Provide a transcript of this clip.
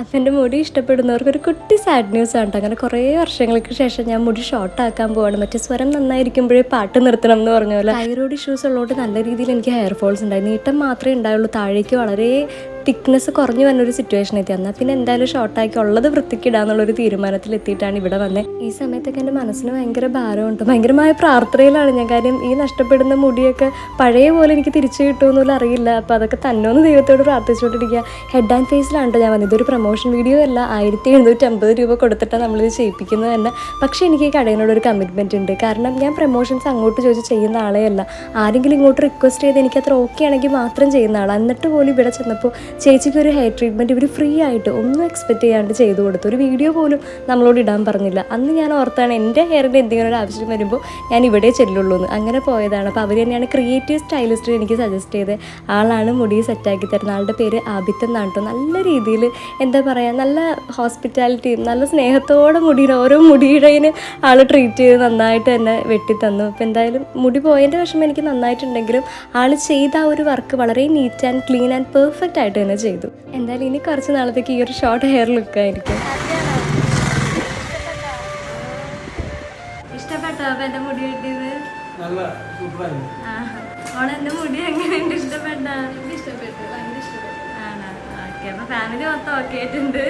അപ്പം എൻ്റെ മുടി ഇഷ്ടപ്പെടുന്നവർക്ക് ഒരു കുട്ടി സാഡ് ന്യൂസ് ആണ്. അങ്ങനെ കുറേ വർഷങ്ങൾക്ക് ശേഷം ഞാൻ മുടി ഷോർട്ടാക്കാൻ പോവാണ്. മറ്റേ സ്വരം നന്നായിരിക്കുമ്പോഴേ പാട്ട് നിർത്തണം എന്ന് പറഞ്ഞ പോലെ തൈറോയ്ഡ് ഇഷ്യൂസ് ഉള്ളതുകൊണ്ട് നല്ല രീതിയിൽ എനിക്ക് ഹെയർ ഫോൾസ് ഉണ്ടായി. നീട്ടം മാത്രമേ ഉണ്ടായുള്ളൂ, താഴേക്ക് വളരെ തിക്നെസ് കുറഞ്ഞു വന്നൊരു സിറ്റുവേഷൻ എത്തി. എന്നാൽ പിന്നെ എന്തായാലും ഷോർട്ടാക്കി ഉള്ളത് വൃത്തിക്കിടാന്നുള്ളൊരു തീരുമാനത്തിലെത്തിയിട്ടാണ് ഇവിടെ വന്നത്. ഈ സമയത്തൊക്കെ എൻ്റെ മനസ്സിന് ഭയങ്കര ഭാരമുണ്ട്, ഭയങ്കരമായ പ്രാർത്ഥനയിലാണ് ഞാൻ. കാര്യം ഈ നഷ്ടപ്പെടുന്ന മുടിയൊക്കെ പഴയ പോലെ എനിക്ക് തിരിച്ചു കിട്ടുമെന്നൊന്നും അറിയില്ല. അപ്പോൾ അതൊക്കെ തന്നോന്ന് ദൈവത്തോട് പ്രാർത്ഥിച്ചുകൊണ്ടിരിക്കുക. ഹെഡ് ആൻഡ് ഫേസിലാണ് ഞാൻ വന്നത്. ഇതൊരു പ്രൊമോഷൻ വീഡിയോ അല്ല, 1750 രൂപ കൊടുത്തിട്ടാണ് നമ്മളിത് ചെയ്യിപ്പിക്കുന്നത് തന്നെ. പക്ഷേ എനിക്ക് ഈ കടയിനോട് ഒരു കമ്മിറ്റ്മെൻറ്റ് ഉണ്ട്. കാരണം ഞാൻ പ്രൊമോഷൻസ് അങ്ങോട്ട് ചോദിച്ച് ചെയ്യുന്ന ആളേ അല്ല. ആരെങ്കിലും ഇങ്ങോട്ട് റിക്വസ്റ്റ് ചെയ്ത് എനിക്ക് അത്ര ഓക്കെ ആണെങ്കിൽ മാത്രം ചെയ്യുന്ന ആളാണ്. എന്നിട്ട് പോലും ഇവിടെ ചെന്നപ്പോൾ ചേച്ചിക്ക് ഒരു ഹെയർ ട്രീറ്റ്മെൻറ്റ് ഇവർ ഫ്രീ ആയിട്ട് ഒന്നും എക്സ്പെക്റ്റ് ചെയ്യാണ്ട് ചെയ്തു കൊടുത്തു. ഒരു വീഡിയോ പോലും നമ്മളോട് ഇടാൻ പറഞ്ഞില്ല. അന്ന് ഞാൻ ഓർത്താണ് എൻ്റെ ഹെയറിൻ്റെ എന്തെങ്കിലും ഒരു ആവശ്യം വരുമ്പോൾ ഞാൻ ഇവിടെ ചെല്ലുള്ളൂ എന്ന്. അങ്ങനെ പോയതാണ്. അപ്പോൾ അവർ തന്നെയാണ് ക്രിയേറ്റീവ് സ്റ്റൈലിസ്റ്റ് എനിക്ക് സജസ്റ്റ് ചെയ്ത് ആളാണ് മുടി സെറ്റാക്കി തരുന്ന. ആളുടെ പേര് ആബിത്ത് എന്നാണ് കേട്ടോ. നല്ല രീതിയിൽ എന്താ പറയുക, നല്ല ഹോസ്പിറ്റാലിറ്റിയും നല്ല സ്നേഹത്തോടെ മുടിയുടെ ഓരോ മുടിയുടെയും ആൾ ട്രീറ്റ് ചെയ്ത് നന്നായിട്ട് തന്നെ വെട്ടിത്തന്നു. അപ്പോൾ എന്തായാലും മുടി പോയതിൻ്റെ വിഷമം എനിക്ക് നന്നായിട്ടുണ്ടെങ്കിലും ആൾ ചെയ്ത ആ ഒരു വർക്ക് വളരെ neat and clean and perfect ആയിട്ട് തന്നെ ചെയ്തു. എന്തായാലും ഇനി കുറച്ച് നാളത്തേക്ക് ഈ ഒരു ഷോർട്ട് ഹെയർ ലുക്കായിരിക്കും. ഇഷ്ടപ്പെട്ടോ അപ്പം എൻ്റെ മുടി വെട്ടിയത്? ഓളെൻ്റെ മുടി എങ്ങനെയുണ്ട്? ഇഷ്ടപ്പെട്ടോ? ഇഷ്ടപ്പെട്ടു, ഭയങ്കര ഇഷ്ടപ്പെട്ടു. ആണോ? ഓക്കെ, അപ്പം ഫാമിലി മൊത്തം ഓക്കെ ആയിട്ടുണ്ട്.